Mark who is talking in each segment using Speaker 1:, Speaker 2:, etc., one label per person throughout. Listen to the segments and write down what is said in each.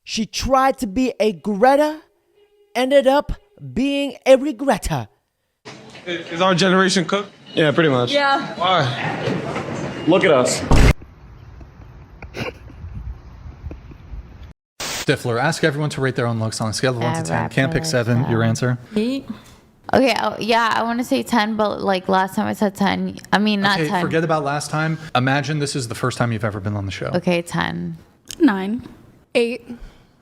Speaker 1: She tried to be a Greta, ended up being a regretta.
Speaker 2: Is our generation cooked?
Speaker 3: Yeah, pretty much.
Speaker 4: Yeah.
Speaker 2: Why?
Speaker 3: Look at us.
Speaker 5: Stifler, ask everyone to rate their own looks on a scale of 1 to 10. Can't pick 7. Your answer?
Speaker 4: 8.
Speaker 6: Okay, yeah, I want to say 10, but like last time I said 10. I mean, not
Speaker 5: Okay,
Speaker 6: 10.
Speaker 5: forget about last time. Imagine this is the first time you've ever been on the show.
Speaker 6: Okay, 10.
Speaker 4: 9. 8.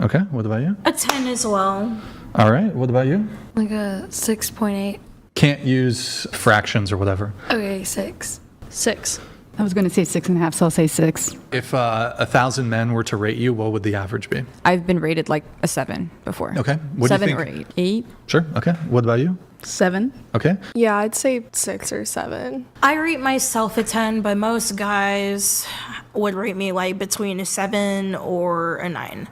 Speaker 5: Okay, what about you?
Speaker 7: A 10 as well.
Speaker 5: All right, what about you?
Speaker 8: Like a 6.8.
Speaker 5: Can't use fractions or whatever.
Speaker 8: Okay, 6.
Speaker 4: 6.
Speaker 9: I was going to say 6.5, so I'll say 6.
Speaker 5: If 1,000 men were to rate you, what would the average be?
Speaker 9: I've been rated like a 7 before.
Speaker 5: Okay, what do you
Speaker 9: 7
Speaker 5: think?
Speaker 9: or 8.
Speaker 4: 8.
Speaker 5: Sure, okay. What about you?
Speaker 4: 7.
Speaker 5: Okay.
Speaker 10: Yeah, I'd say 6 or 7.
Speaker 7: I rate myself a 10, but most guys would rate me like between a 7 or a 9.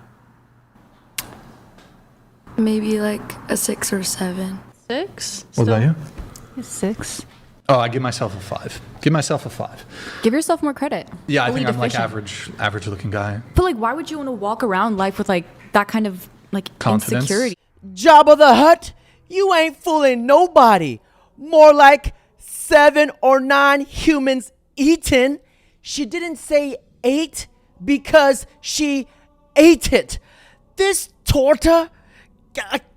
Speaker 8: Maybe like a 6 or 7.
Speaker 4: 6.
Speaker 5: What about you?
Speaker 9: 6.
Speaker 5: Oh, I give myself a 5. Give myself a 5.
Speaker 9: Give yourself more credit.
Speaker 5: Yeah, I
Speaker 9: Fully
Speaker 5: think I'm like
Speaker 9: deficient.
Speaker 5: average looking guy.
Speaker 9: But like, why would you want to walk around life with like that kind of like
Speaker 5: Confidence.
Speaker 9: insecurity?
Speaker 1: Jabba the Hutt, you ain't fooling nobody. More like 7 or 9 humans eaten. She didn't say 8 because she ate it. This torta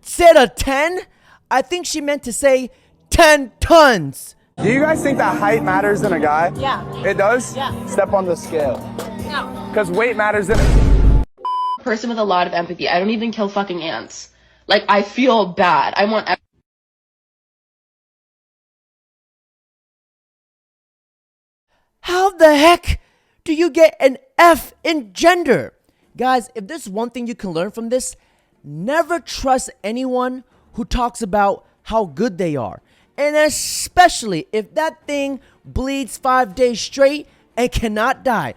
Speaker 1: said a 10. I think she meant to say 10 tons.
Speaker 11: Do you guys think that height matters in a guy?
Speaker 7: Yeah.
Speaker 11: It does?
Speaker 7: Yeah.
Speaker 11: Step on the scale.
Speaker 7: No.
Speaker 11: Because weight matters in it.
Speaker 12: Person with a lot of empathy. I don't even kill fucking ants. Like, I feel bad. I want...
Speaker 1: How the heck do you get an F in gender? Guys, if there's one thing you can learn from this, never trust anyone who talks about how good they are. And especially if that thing bleeds 5 days straight and cannot die.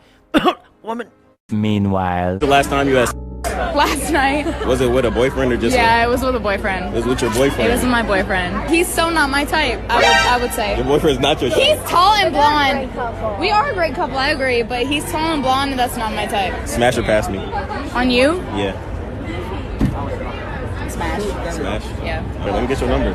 Speaker 1: Woman.
Speaker 13: Meanwhile,
Speaker 3: The last time you asked,
Speaker 4: Last night.
Speaker 3: was it with a boyfriend or just
Speaker 4: Yeah, it was with a boyfriend.
Speaker 3: it was with your boyfriend?
Speaker 4: It was my boyfriend. He's so not my type, I would say.
Speaker 3: Your boyfriend's not your
Speaker 4: He's tall and blonde. We are a great couple, I agree, but he's tall and blonde and that's not my type.
Speaker 3: Smash or pass me?
Speaker 4: On you?
Speaker 3: Yeah.
Speaker 4: Smash.
Speaker 3: Smash?
Speaker 4: Yeah.
Speaker 3: Okay, let me get your number.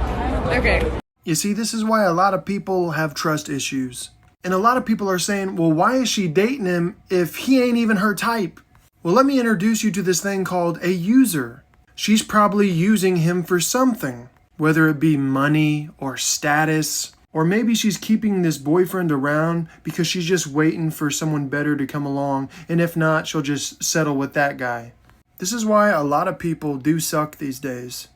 Speaker 4: Okay.
Speaker 14: You see, this is why a lot of people have trust issues. And a lot of people are saying, well, why is she dating him if he ain't even her type? Well, let me introduce you to this thing called a user. She's probably using him for something, whether it be money or status, or maybe she's keeping this boyfriend around because she's just waiting for someone better to come along, and if not, she'll just settle with that guy. This is why a lot of people do suck these days.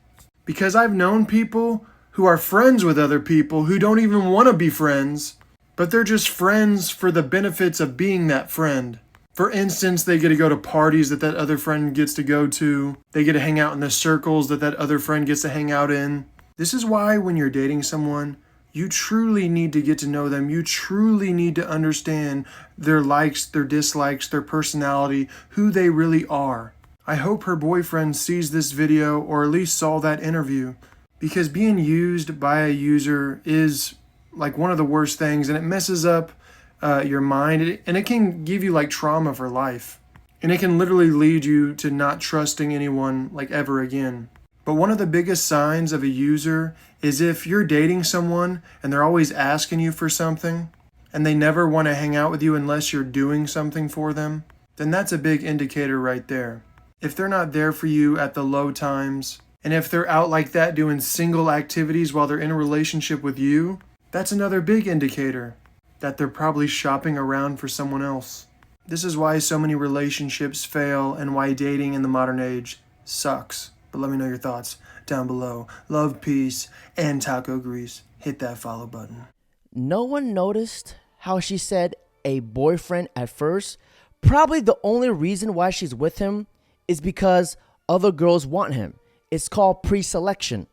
Speaker 14: Because I've known people who are friends with other people who don't even want to be friends, but they're just friends for the benefits of being that friend. For instance, they get to go to parties that other friend gets to go to. They get to hang out in the circles that other friend gets to hang out in. This is why when you're dating someone, you truly need to get to know them. You truly need to understand their likes, their dislikes, their personality, who they really are. I hope her boyfriend sees this video or at least saw that interview, because being used by a user is like one of the worst things, and it messes up your mind, and it can give you like trauma for life, and it can literally lead you to not trusting anyone like ever again. But one of the biggest signs of a user is if you're dating someone and they're always asking you for something and they never want to hang out with you unless you're doing something for them, then that's a big indicator right there. If they're not there for you at the low times, and if they're out like that doing single activities while they're in a relationship with you, that's another big indicator that they're probably shopping around for someone else. This is why so many relationships fail and why dating in the modern age sucks. But let me know your thoughts down below. Love, peace, and taco grease. Hit that follow button.
Speaker 1: No one noticed how she said a boyfriend at first. Probably the only reason why she's with him is because other girls want him. It's called pre-selection.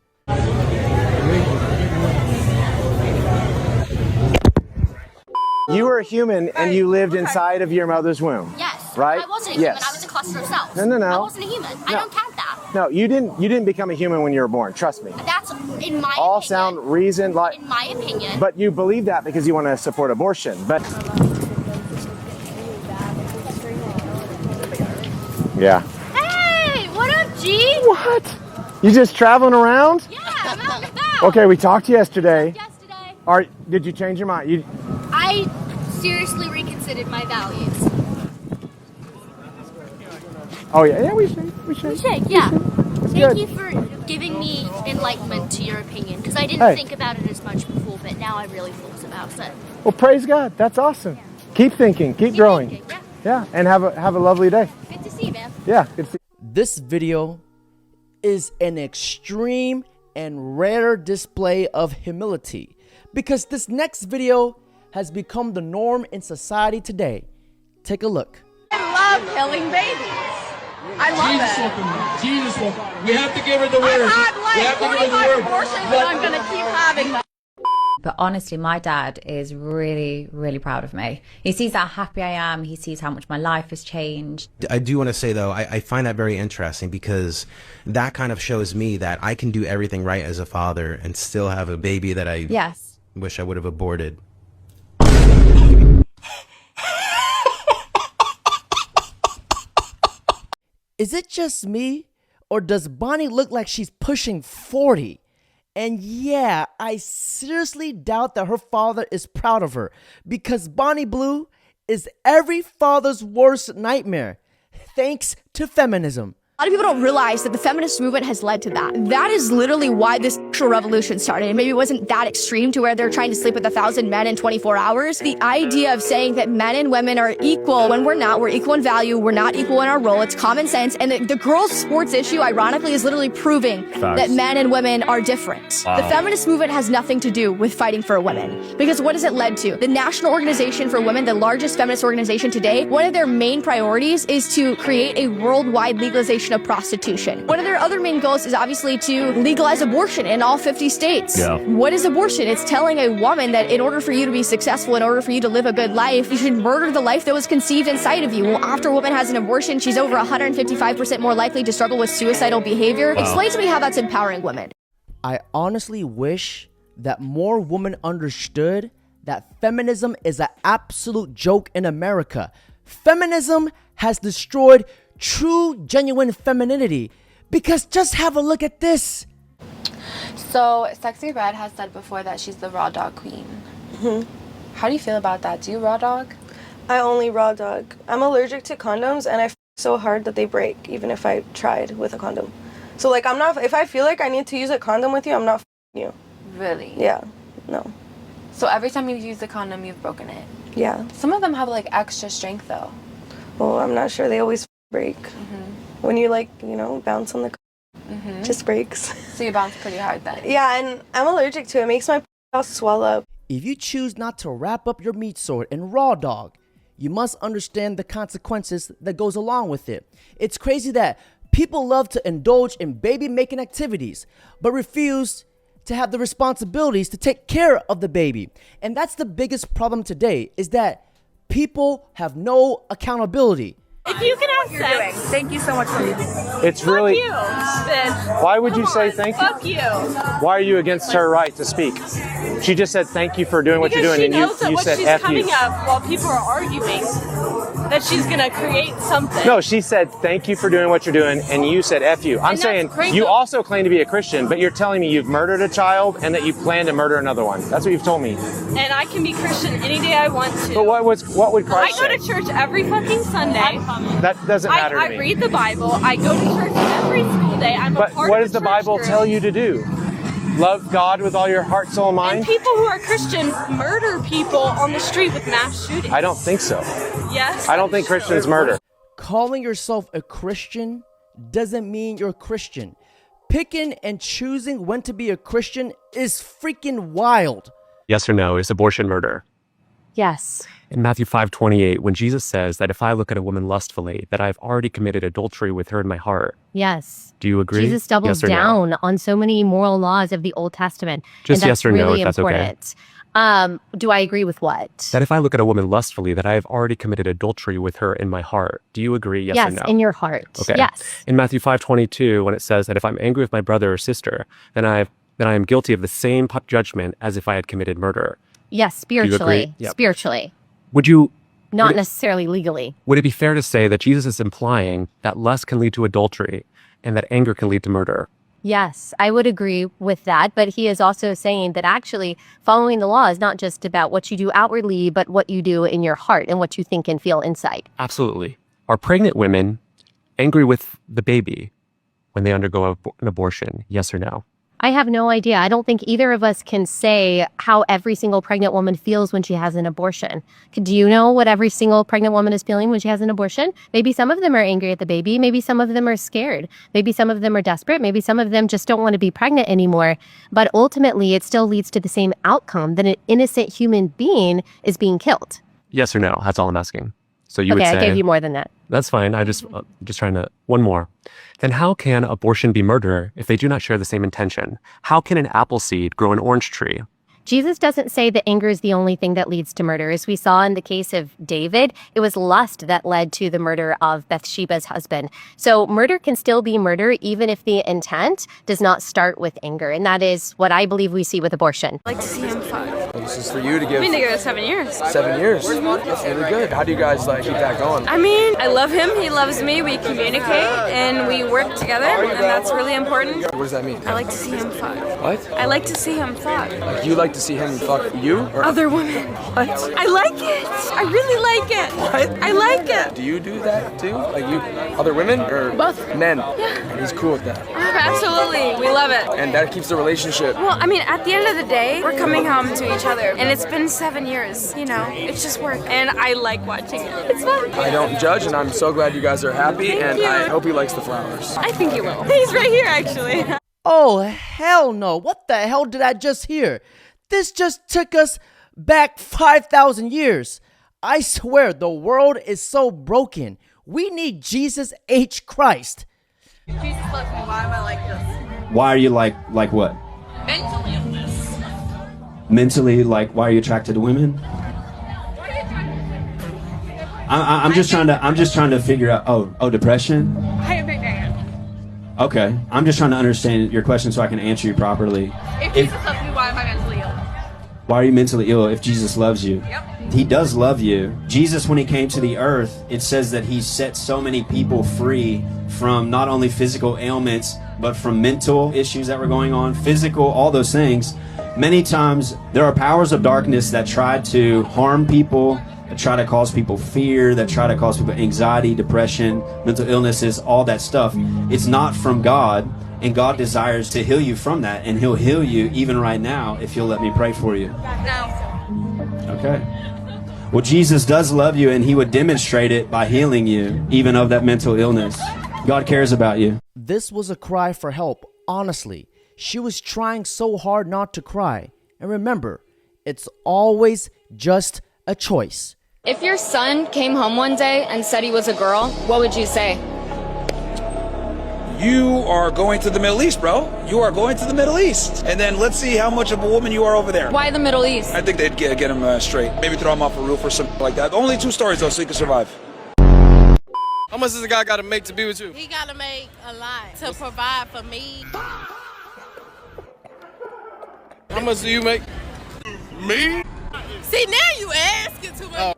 Speaker 11: You were a human and you lived inside of your mother's womb.
Speaker 15: Yes.
Speaker 11: Right?
Speaker 15: I wasn't a human.
Speaker 11: Yes.
Speaker 15: I was a cluster of cells.
Speaker 11: No.
Speaker 15: I wasn't a human. I don't count that.
Speaker 11: No, you didn't become a human when you were born. Trust me.
Speaker 15: That's in my
Speaker 11: All
Speaker 15: opinion.
Speaker 11: sound reason like.
Speaker 15: In my opinion.
Speaker 11: But you believe that because you want to support abortion. But. Yeah.
Speaker 15: Hey, G?
Speaker 11: What? You just traveling around?
Speaker 15: Yeah, I'm out and about.
Speaker 11: Okay, we talked yesterday.
Speaker 15: Yesterday.
Speaker 11: All right, did you change your mind?
Speaker 15: I seriously reconsidered my values.
Speaker 11: Oh yeah, we should.
Speaker 15: We should, yeah.
Speaker 11: It's
Speaker 15: Thank
Speaker 11: good.
Speaker 15: you for giving me enlightenment to your opinion, because I didn't
Speaker 11: Hey.
Speaker 15: think about it as much before, but now I really thought about it.
Speaker 11: Well, praise God. That's awesome. Keep thinking. Keep growing.
Speaker 15: Thinking,
Speaker 11: Yeah, and have a lovely day.
Speaker 15: Good to see you, man.
Speaker 11: Yeah, good to see.
Speaker 1: This video is an extreme and rare display of humility because this next video has become the norm in society today. Take a look.
Speaker 4: I love killing babies. I love it.
Speaker 2: Jesus will come. We have to give her the word.
Speaker 4: I've had like 45 abortions and I'm going to keep having them.
Speaker 9: But honestly, my dad is really, really proud of me. He sees how happy I am. He sees how much my life has changed.
Speaker 13: I do want to say, though, I find that very interesting because that kind of shows me that I can do everything right as a father and still have a baby that I wish I would have aborted.
Speaker 1: Is it just me, or does Bonnie look like she's pushing 40? And yeah, I seriously doubt that her father is proud of her because Bonnie Blue is every father's worst nightmare, thanks to feminism.
Speaker 16: A lot of people don't realize that the feminist movement has led to that. That is literally why this sexual revolution started. And maybe it wasn't that extreme to where they're trying to sleep with 1,000 men in 24 hours. The idea of saying that men and women are equal when we're not, we're equal in value, we're not equal in our role, it's common sense. And the girls' sports issue, ironically, is literally proving that men and women are different.
Speaker 17: Wow.
Speaker 16: The feminist movement has nothing to do with fighting for women. Because what has it led to? The National Organization for Women, the largest feminist organization today, one of their main priorities is to create a worldwide legalization of prostitution. One of their other main goals is obviously to legalize abortion in all 50 states.
Speaker 17: Yeah.
Speaker 16: What is abortion? It's telling a woman that in order for you to be successful, in order for you to live a good life, you should murder the life that was conceived inside of you. Well, after a woman has an abortion, she's over 155% more likely to struggle with suicidal behavior.
Speaker 1: Wow.
Speaker 16: Explain to me how that's empowering women.
Speaker 1: I honestly wish that more women understood that feminism is an absolute joke in America. Feminism has destroyed true, genuine femininity because just have a look at this.
Speaker 4: So, Sexy Red has said before that she's the raw dog queen. How do you feel about that? Do you raw dog?
Speaker 10: I only raw dog. I'm allergic to condoms and I f so hard that they break even if I tried with a condom. So like I'm not, if I feel like I need to use a condom with you, I'm not f***ing you.
Speaker 4: Really?
Speaker 10: Yeah, no.
Speaker 4: So every time you've used a condom, you've broken it?
Speaker 10: Yeah.
Speaker 4: Some of them have like extra strength though.
Speaker 10: Well, I'm not sure, they always break. When you like, you know, bounce on the just breaks.
Speaker 4: So you bounce pretty hard then?
Speaker 10: Yeah, and I'm allergic to it. It makes my all swell up.
Speaker 1: If you choose not to wrap up your meat sword in raw dog, you must understand the consequences that goes along with it. It's crazy that people love to indulge in baby-making activities, but refuse to have the responsibilities to take care of the baby. And that's the biggest problem today, is that people have no accountability.
Speaker 18: If you can have sex, thank you so much for using it.
Speaker 11: It's really.
Speaker 18: Fuck you, bitch.
Speaker 11: Why would you say thank you?
Speaker 18: Fuck you.
Speaker 11: Why are you against her right to speak? She just said thank you for doing what you're doing, and you said
Speaker 18: she's
Speaker 11: F
Speaker 18: coming
Speaker 11: you.
Speaker 18: up while people are arguing that she's gonna create something.
Speaker 11: No, she said thank you for doing what you're doing, and you said F you. I'm
Speaker 18: And
Speaker 11: saying
Speaker 18: that's crazy.
Speaker 11: you also claim to be a Christian, but you're telling me you've murdered a child and that you plan to murder another one. That's what you've told me.
Speaker 18: And I can be Christian any day I want to.
Speaker 11: But what would
Speaker 18: I
Speaker 11: Christ
Speaker 18: go
Speaker 11: say?
Speaker 18: to church every fucking Sunday.
Speaker 11: That doesn't matter to
Speaker 18: I
Speaker 11: me.
Speaker 18: read the Bible. I go to church every school day. I'm
Speaker 11: But
Speaker 18: a part
Speaker 11: what
Speaker 18: of
Speaker 11: does the Bible
Speaker 18: church
Speaker 11: tell you to do? Love God with all your heart, soul, and mind?
Speaker 18: And people who are Christian murder people on the street with mass shootings.
Speaker 11: I don't think so.
Speaker 18: Yes.
Speaker 11: I don't think Christians murder.
Speaker 1: Calling yourself a Christian doesn't mean you're a Christian. Picking and choosing when to be a Christian is freaking wild.
Speaker 19: Yes or no, is abortion murder?
Speaker 9: Yes.
Speaker 19: In Matthew 5:28, when Jesus says that if I look at a woman lustfully, that I've already committed adultery with her in my heart.
Speaker 20: Yes.
Speaker 19: Do you agree?
Speaker 20: Jesus doubles
Speaker 19: Yes or no?
Speaker 20: down on so many moral laws of the Old Testament.
Speaker 19: Just
Speaker 20: and
Speaker 19: yes
Speaker 20: that's
Speaker 19: or no,
Speaker 20: really
Speaker 19: if that's okay.
Speaker 20: important. Do I agree with what?
Speaker 19: That if I look at a woman lustfully, that I have already committed adultery with her in my heart. Do you agree? Yes, or no?
Speaker 20: in your heart.
Speaker 19: Okay.
Speaker 20: Yes.
Speaker 19: In Matthew 5:22, when it says that if I'm angry with my brother or sister, then I am guilty of the same judgment as if I had committed murder.
Speaker 20: Yes,
Speaker 19: Do you agree?
Speaker 20: spiritually.
Speaker 19: Yep.
Speaker 20: Spiritually.
Speaker 19: Would you?
Speaker 20: Not necessarily legally.
Speaker 19: Would it be fair to say that Jesus is implying that lust can lead to adultery, and that anger can lead to murder.
Speaker 20: Yes, I would agree with that. But he is also saying that actually following the law is not just about what you do outwardly, but what you do in your heart and what you think and feel inside.
Speaker 19: Absolutely. Are pregnant women angry with the baby when they undergo an abortion? Yes or no?
Speaker 20: I have no idea. I don't think either of us can say how every single pregnant woman feels when she has an abortion. Do you know what every single pregnant woman is feeling when she has an abortion? Maybe some of them are angry at the baby. Maybe some of them are scared. Maybe some of them are desperate. Maybe some of them just don't want to be pregnant anymore. But ultimately, it still leads to the same outcome, that an innocent human being is being killed.
Speaker 19: Yes or no? That's all I'm asking. So you would say...
Speaker 20: Okay, I gave you more than that.
Speaker 19: That's fine. I just trying to... One more. Then how can abortion be murder if they do not share the same intention? How can an apple seed grow an orange tree?
Speaker 20: Jesus doesn't say that anger is the only thing that leads to murder. As we saw in the case of David, it was lust that led to the murder of Bathsheba's husband. So murder can still be murder even if the intent does not start with anger. And that is what I believe we see with abortion.
Speaker 17: I'd like to see him fuck.
Speaker 21: Well, this is for you to give.
Speaker 17: We've been together 7 years.
Speaker 21: 7 years? That's really good. How do you guys keep that going?
Speaker 17: I mean, I love him, he loves me, we communicate, and we work together, and that's really important.
Speaker 21: What does that mean?
Speaker 17: I like to see him fuck.
Speaker 21: What?
Speaker 17: I like to see him fuck.
Speaker 21: Like you like to see him fuck you? Or
Speaker 17: other women.
Speaker 21: What?
Speaker 17: I like it. I really like it.
Speaker 21: What?
Speaker 17: I like it.
Speaker 21: Do you do that too? Like you, other women or
Speaker 17: both?
Speaker 21: Men?
Speaker 17: Yeah.
Speaker 21: And he's cool with that.
Speaker 17: Absolutely. We love it.
Speaker 21: And that keeps the relationship.
Speaker 17: Well, I mean, at the end of the day, we're coming home to each other. And it's been 7 years, you know. It's just work. And I like watching it. It's fun.
Speaker 21: I don't judge, and I'm so glad you guys are happy,
Speaker 17: Thank
Speaker 21: and
Speaker 17: you.
Speaker 21: I hope he likes the flowers.
Speaker 17: I think he will. He's right here, actually.
Speaker 1: Oh, hell no. What the hell did I just hear? This just took us back 5,000 years. I swear the world is so broken. We need Jesus H. Christ.
Speaker 17: Jesus loves me. Why am I like this?
Speaker 22: Why are you like what?
Speaker 17: Mentally illness.
Speaker 22: Mentally, like, why are you attracted to women? I'm just trying to figure out. Oh, depression.
Speaker 17: I am a man.
Speaker 22: Okay, I'm just trying to understand your question so I can answer you properly.
Speaker 17: If Jesus loves me, why am I mentally ill?
Speaker 22: Why are you mentally ill if Jesus loves you?
Speaker 17: Yep.
Speaker 22: He does love you. Jesus, when he came to the earth, it says that he set so many people free from not only physical ailments, but from mental issues that were going on, physical, all those things. Many times there are powers of darkness that try to harm people, that try to cause people fear, that try to cause people anxiety, depression, mental illnesses, all that stuff. It's not from God, and God desires to heal you from that, and he'll heal you even right now if you'll let me pray for you.
Speaker 17: No.
Speaker 22: Okay. Well, Jesus does love you, and he would demonstrate it by healing you, even of that mental illness. God cares about you.
Speaker 1: This was a cry for help, honestly. She was trying so hard not to cry. And remember, it's always just a choice.
Speaker 15: If your son came home one day and said he was a girl, what would you say?
Speaker 2: You are going to the Middle East, bro. You are going to the Middle East. And then let's see how much of a woman you are over there.
Speaker 15: Why the Middle East?
Speaker 2: I think they'd get him straight. Maybe throw him off a roof or something like that. Only 2 stories, though, so he can survive.
Speaker 23: How much does a guy got to make to be with you?
Speaker 24: He got to make a lot to provide for me.
Speaker 23: How much do you make? Me?
Speaker 24: See, now you asking too much.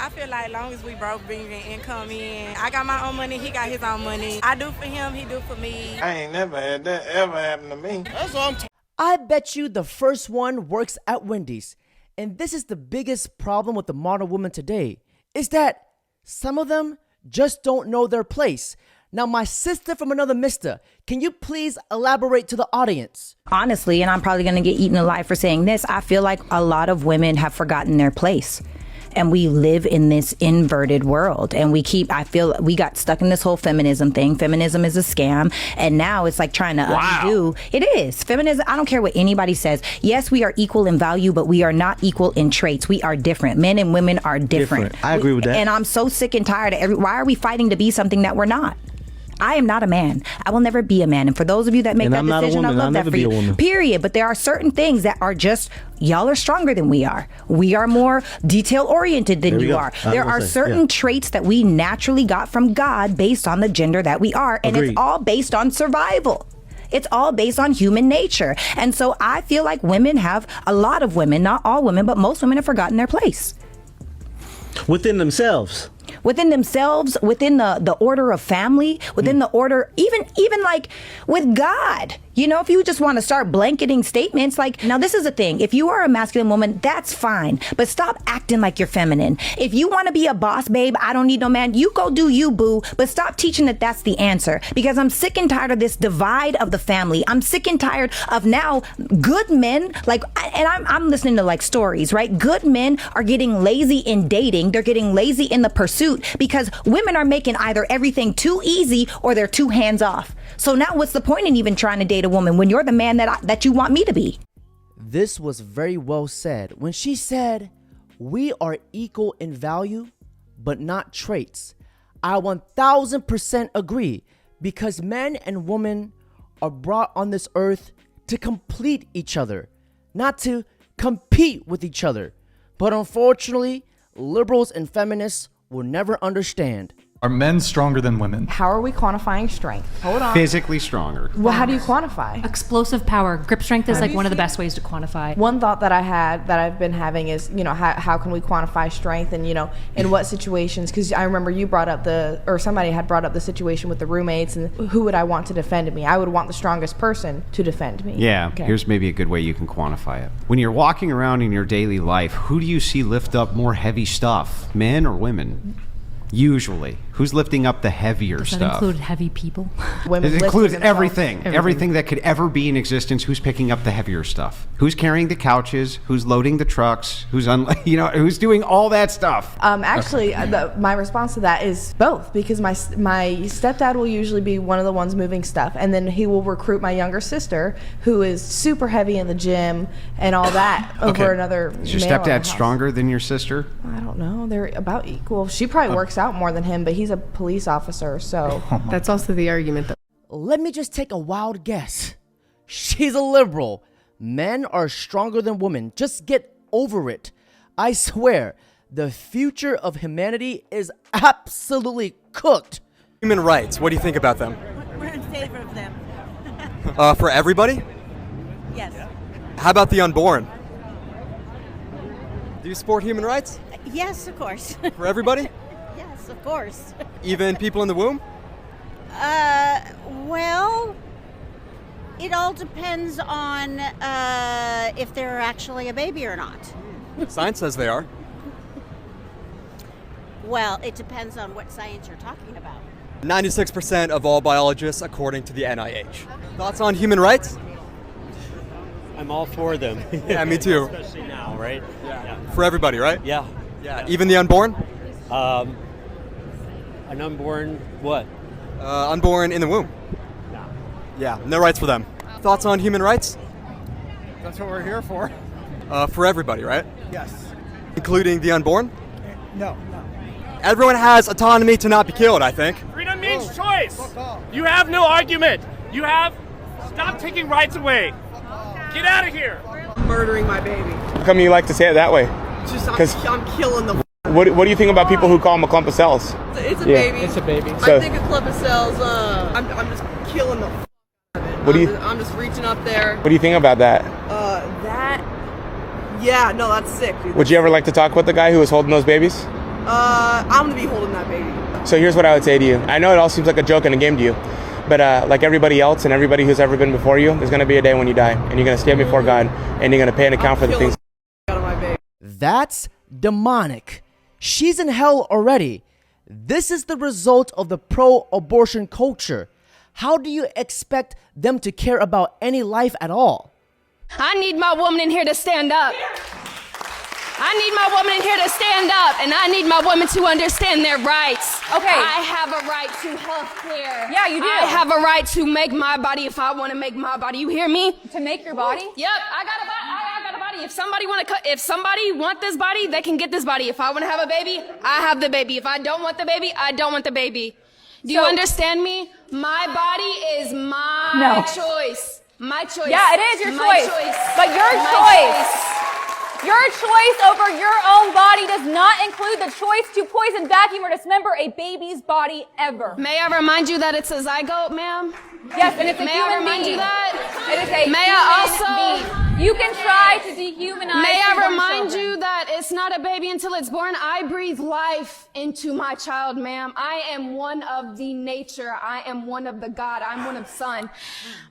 Speaker 25: I feel like as long as we broke bringing income in, I got my own money, he got his own money. I do for him, he do for me.
Speaker 23: I ain't never had that ever happen to me. That's what I'm talking.
Speaker 1: I bet you the first one works at Wendy's. And this is the biggest problem with the modern woman today, is that some of them just don't know their place. Now, my sister from another mister, can you please elaborate to the audience?
Speaker 9: Honestly, and I'm probably going to get eaten alive for saying this, I feel like a lot of women have forgotten their place. And we live in this inverted world, and I feel we got stuck in this whole feminism thing. Feminism is a scam, and now it's like trying to undo. It is feminism. I don't care what anybody says. Yes, we are equal in value, but we are not equal in traits. We are different. Men and women are different.
Speaker 22: I agree with that.
Speaker 9: And I'm so sick and tired of why are we fighting to be something that we're not? I am not a man. I will never be a man. And for those of you that make that decision, I love that for you. Period. But there are certain things that are just, y'all are stronger than we are. We are more detail oriented than you are. There are certain traits that we naturally got from God based on the gender that we are. And it's all based on survival. It's all based on human nature. And so I feel like a lot of women, not all women, but most women have forgotten their place.
Speaker 22: Within themselves.
Speaker 9: within themselves, within the order of family, within the order, even like with God. You know, if you just want to start blanketing statements, like, now this is the thing. If you are a masculine woman, that's fine. But stop acting like you're feminine. If you want to be a boss, babe, I don't need no man. You go do you, boo. But stop teaching that that's the answer. Because I'm sick and tired of this divide of the family. I'm sick and tired of now good men, like, and I'm listening to like stories, right? Good men are getting lazy in dating. They're getting lazy in the pursuit because women are making either everything too easy or they're too hands off. So now what's the point in even trying to date a woman when you're the man that you want me to be?
Speaker 1: This was very well said when she said, we are equal in value, but not traits. I 1000% agree, because men and women are brought on this earth to complete each other, not to compete with each other. But unfortunately, liberals and feminists will never understand.
Speaker 5: Are men stronger than women?
Speaker 6: How are we quantifying strength? Hold on.
Speaker 7: Physically stronger.
Speaker 6: Well, how do you quantify?
Speaker 8: Explosive power. Grip strength is like one of the best ways to quantify.
Speaker 6: One thought that I've been having is, you know, how can we quantify strength, and, you know, in what situations? Because I remember you brought up somebody had brought up the situation with the roommates, and who would I want to defend me? I would want the strongest person to defend me.
Speaker 7: Yeah,
Speaker 6: okay.
Speaker 7: Here's maybe a good way you can quantify it. When you're walking around in your daily life, who do you see lift up more heavy stuff, men or women? Usually. Who's lifting up the heavier stuff?
Speaker 8: Does that include heavy people?
Speaker 7: It includes everything. Everything that could ever be in existence. Who's picking up the heavier stuff? Who's carrying the couches? Who's loading the trucks? Who's who's doing all that stuff?
Speaker 6: Actually, my response to that is both, because my stepdad will usually be one of the ones moving stuff, and then he will recruit my younger sister, who is super heavy in the gym and all that, over another
Speaker 7: Is your
Speaker 6: male in the
Speaker 7: stepdad
Speaker 6: house.
Speaker 7: stronger than your sister?
Speaker 6: I don't know. They're about equal. She probably works out more than him, but he's a police officer, so
Speaker 12: that's also the argument.
Speaker 1: Let me just take a wild guess. She's a liberal. Men are stronger than women. Just get over it. I swear, the future of humanity is absolutely cooked.
Speaker 26: Human rights, what do you think about them?
Speaker 27: We're in favor of them.
Speaker 26: For everybody?
Speaker 27: Yes.
Speaker 26: How about the unborn? Do you support human rights?
Speaker 27: Yes, of course.
Speaker 26: For everybody?
Speaker 27: Yes, of course.
Speaker 26: Even people in the womb?
Speaker 27: Well, it all depends on if they're actually a baby or not.
Speaker 26: Science says they are.
Speaker 27: Well, it depends on what science you're talking about.
Speaker 26: 96% of all biologists, according to the NIH. Thoughts on human rights?
Speaker 28: I'm all for them.
Speaker 26: Yeah, me too.
Speaker 28: Especially now, right?
Speaker 26: Yeah. For everybody, right?
Speaker 28: Yeah.
Speaker 26: Yeah. Even the unborn?
Speaker 28: An unborn what?
Speaker 26: Unborn in the womb.
Speaker 28: No.
Speaker 26: Yeah, no rights for them. Thoughts on human rights?
Speaker 29: That's what we're here for.
Speaker 26: For everybody, right?
Speaker 29: Yes.
Speaker 26: Including the unborn?
Speaker 29: No.
Speaker 26: Everyone has autonomy to not be killed, I think.
Speaker 30: Freedom means choice. You have no argument. Stop taking rights away. Get out of here.
Speaker 29: Murdering my baby.
Speaker 11: How come you like to say it that way?
Speaker 29: Just I'm killing the.
Speaker 11: What do you think about people who call them a clump of cells?
Speaker 29: It's a baby.
Speaker 11: It's a baby.
Speaker 29: I think a clump of cells. I'm just killing the. I'm just reaching up there.
Speaker 11: What do you think about that?
Speaker 29: Yeah, no, that's sick, dude.
Speaker 11: Would you ever like to talk with the guy who was holding those babies?
Speaker 29: I'm gonna be holding that baby.
Speaker 11: So here's what I would say to you. I know it all seems like a joke and a game to you, but like everybody else and everybody who's ever been before you, there's gonna be a day when you die, and you're gonna stand before God, and you're gonna pay an account for the things.
Speaker 1: That's demonic. She's in hell already. This is the result of the pro-abortion culture. How do you expect them to care about any life at all?
Speaker 15: I need my woman in here to stand up. I need my woman in here to stand up, and I need my women to understand their rights.
Speaker 16: Okay.
Speaker 15: I have a right to health care.
Speaker 16: Yeah, you do.
Speaker 15: I have a right to make my body if I want to make my body. You hear me?
Speaker 16: To make your body?
Speaker 15: Yep, I got a body. If somebody want this body, they can get this body. If I want to have a baby, I have the baby. If I don't want the baby, I don't want the baby. Do you understand me? My body is my choice. My choice.
Speaker 16: Yeah, it is your choice. But your
Speaker 15: My
Speaker 16: choice. Your choice over your own body does not include the choice to poison, vacuum, or dismember a baby's body ever.
Speaker 15: May I remind you that it's a zygote, ma'am?
Speaker 16: Yes, and it's a
Speaker 15: May
Speaker 16: human
Speaker 15: I remind
Speaker 16: being.
Speaker 15: you that?
Speaker 16: It is a
Speaker 15: May
Speaker 16: human
Speaker 15: I also?
Speaker 16: being. You can try to dehumanize.
Speaker 15: May I
Speaker 16: newborn
Speaker 15: remind
Speaker 16: children.
Speaker 15: you that it's It's not a baby until it's born. I breathe life into my child, ma'am. I am one of the nature. I am one of the God. I'm one of sun.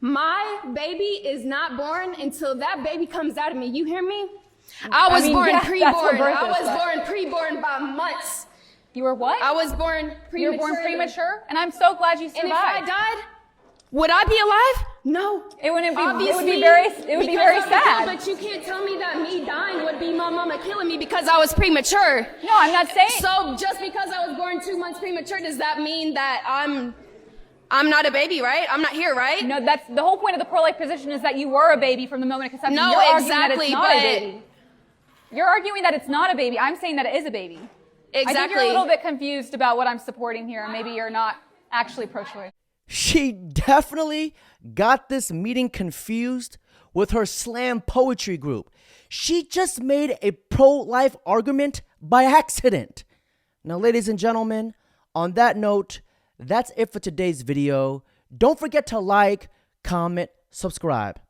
Speaker 15: My baby is not born until that baby comes out of me. You hear me? I was born preborn. I was born preborn by months.
Speaker 3: You were what?
Speaker 15: I was born premature.
Speaker 3: You were born premature? And I'm so glad you survived.
Speaker 15: And if I died, would I be alive? No.
Speaker 3: It would
Speaker 15: Obviously,
Speaker 3: be very sad.
Speaker 15: But you can't tell me that me dying would be my mama killing me because I was premature.
Speaker 3: No, I'm not saying.
Speaker 15: So just because I was born 2 months premature, does that mean that I'm not a baby, right? I'm not here, right?
Speaker 3: No, that's the whole point of the pro-life position is that you were a baby from the moment of conception.
Speaker 15: No,
Speaker 3: You're
Speaker 15: exactly,
Speaker 3: arguing that it's not a baby. You're arguing that it's not a baby. I'm saying that it is a baby.
Speaker 15: Exactly.
Speaker 3: I think you're a little bit confused about what I'm supporting here, and maybe you're not actually pro-choice.
Speaker 1: She definitely got this meeting confused with her slam poetry group. She just made a pro-life argument by accident. Now, ladies and gentlemen, on that note, that's it for today's video. Don't forget to like, comment, subscribe.